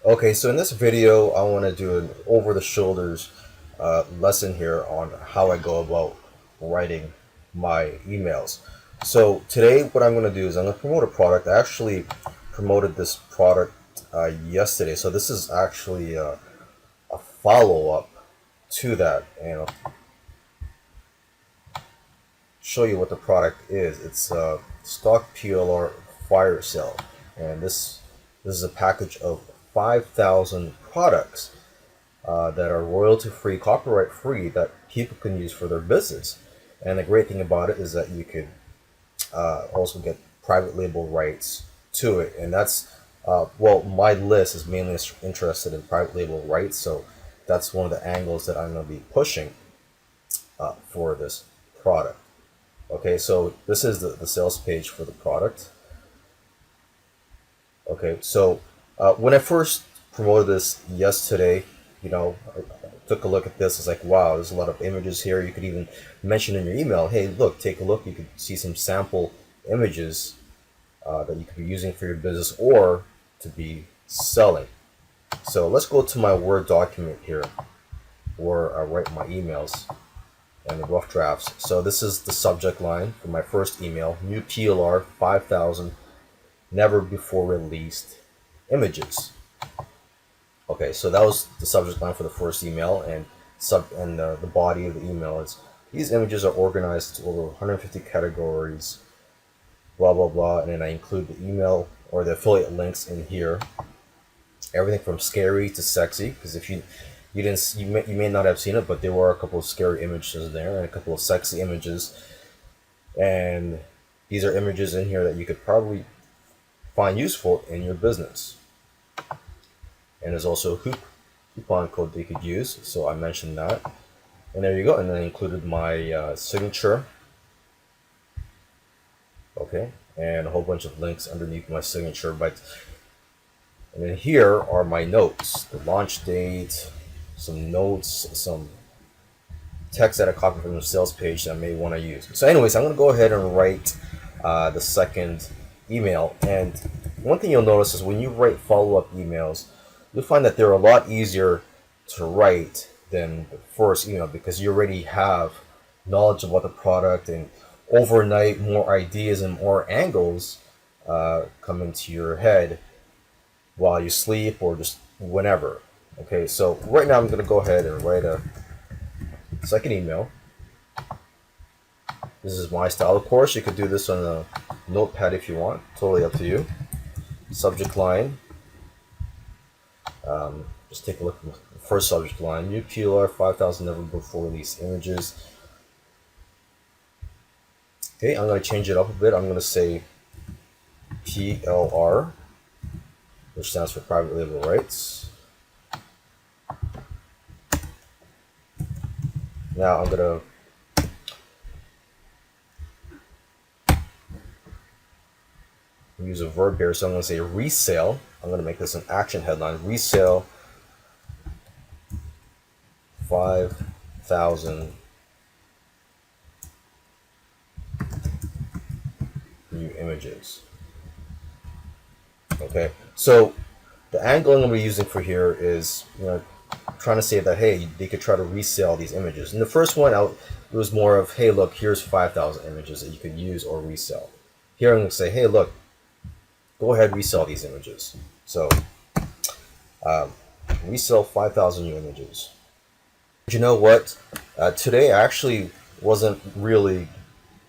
Okay, so in this video, I want to do an over-the-shoulders lesson here on how I go about writing my emails. So today, what I'm going to do is I'm going to promote a product. I actually promoted this product yesterday, so this is actually a follow-up to that, and I'll show you what the product is. It's a stock PLR fire sale, and this is a package of 5,000 products that are royalty free, copyright free, that people can use for their business. And the great thing about it is that you could also get private label rights to it. And that's, well, my list is mainly interested in private label rights. So that's one of the angles that I'm going to be pushing for this product. Okay, so this is the sales page for the product. Okay, so when I first promoted this yesterday, I took a look at this. It's like, wow, there's a lot of images here. You could even mention in your email, hey, look, take a look. You could see some sample images that you could be using for your business or to be selling. So let's go to my Word document here where I write my emails and the rough drafts. So this is the subject line for my first email: new PLR 5,000 never before released images. Okay, so that was the subject line for the first email, and the body of the email is: these images are organized to over 150 categories, blah blah blah, and then I include the email or the affiliate links in here. Everything from scary to sexy, because if you didn't you may not have seen it, but there were a couple of scary images there and a couple of sexy images, and these are images in here that you could probably find useful in your business. And there's also a coupon code they could use, so I mentioned that. And there you go. And then I included my signature. Okay, and a whole bunch of links underneath my signature. And then here are my notes: the launch date, some notes, some text that I copied from the sales page that I may want to use. So, anyways, I'm going to go ahead and write the second email. And one thing you'll notice is when you write follow-up emails, you'll find that they're a lot easier to write than the first email, because you already have knowledge about the product, and overnight more ideas and more angles come into your head while you sleep or just whenever. Okay, so right now I'm going to go ahead and write a second email. This is my style. Of course, you could do this on a notepad if you want. Totally up to you. Subject line. Just take a look at the first subject line: new PLR 5,000 never before released images. Okay, I'm going to change it up a bit. I'm going to say PLR, which stands for private label rights. Now I'm going to use a verb here, so I'm going to say resale. I'm going to make this an action headline: resale 5,000 new images. Okay, so the angle I'm going to be using for here is, trying to say that, hey, they could try to resell these images. In the first one, it was more of, hey, look, here's 5,000 images that you could use or resell. Here I'm going to say, hey, look, go ahead, resell these images. So resell 5,000 new images. But you know what? Today I actually wasn't really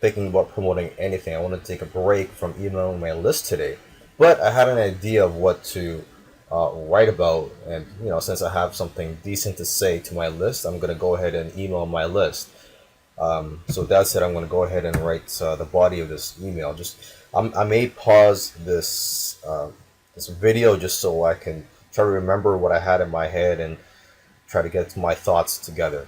thinking about promoting anything. I wanted to take a break from emailing my list today, but I had an idea of what to write about, and since I have something decent to say to my list, I'm going to go ahead and email my list. So that said, I'm going to go ahead and write the body of this email. I may pause this video just so I can try to remember what I had in my head and try to get my thoughts together.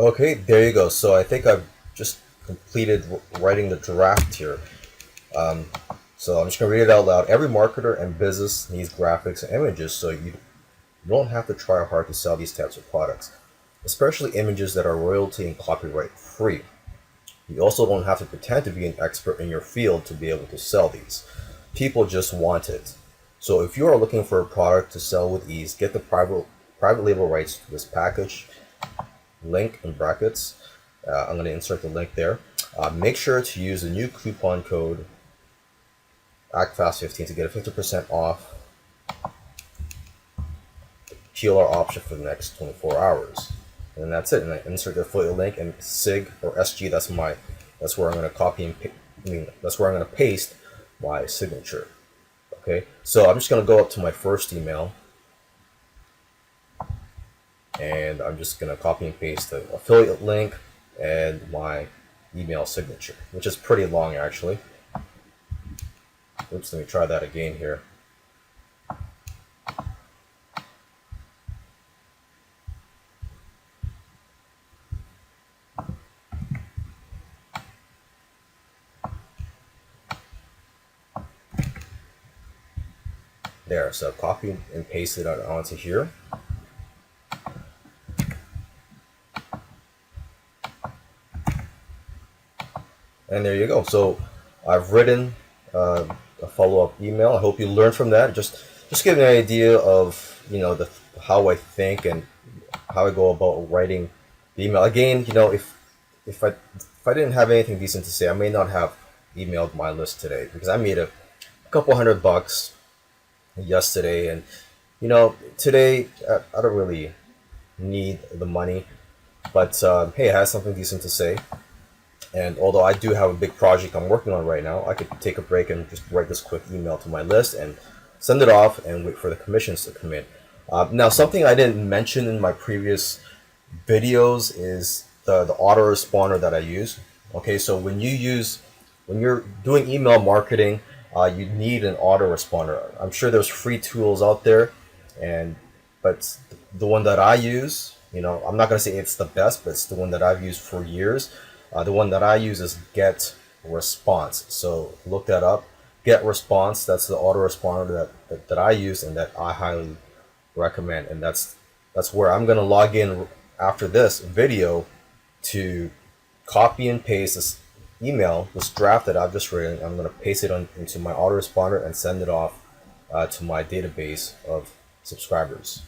Okay, there you go. So I think I've just completed writing the draft here. Um, so I'm just gonna read it out loud. Every marketer and business needs graphics and images, so you don't have to try hard to sell these types of products, especially images that are royalty and copyright free. You also don't have to pretend to be an expert in your field to be able to sell these. People just want it. So if you are looking for a product to sell with ease, get the private label rights to this package. Link in brackets. I'm going to insert the link there. Make sure to use the new coupon code ACTFAST15 to get a 50% off PLR option for the next 24 hours. And that's it. And I insert the affiliate link and SIG or SG. That's where I'm going to copy and that's where I'm going to paste my signature. Okay. So I'm just going to go up to my first email, and I'm just going to copy and paste the affiliate link and my email signature, which is pretty long actually. Oops, let me try that again here. There, so copy and paste it onto here. And there you go. So I've written a follow-up email. I hope you learned from that. Just give an idea of the how I think and how I go about writing the email. Again, if I didn't have anything decent to say, I may not have emailed my list today because I made a couple $100 yesterday, and today I don't really need the money, but hey, I have something decent to say. And although I do have a big project I'm working on right now, I could take a break and just write this quick email to my list and send it off and wait for the commissions to come in. Now, something I didn't mention in my previous videos is the autoresponder that I use. Okay, so when you're doing email marketing, you need an autoresponder. I'm sure there's free tools out there, and but the one that I use, I'm not gonna say it's the best, but it's the one that I've used for years. The one that I use is Get Response. So look that up. Get Response. That's the autoresponder that I use and that I highly recommend. And that's where I'm gonna log in after this video to copy and paste this email, this draft that I've just written. I'm gonna paste it into my autoresponder and send it off to my database of subscribers.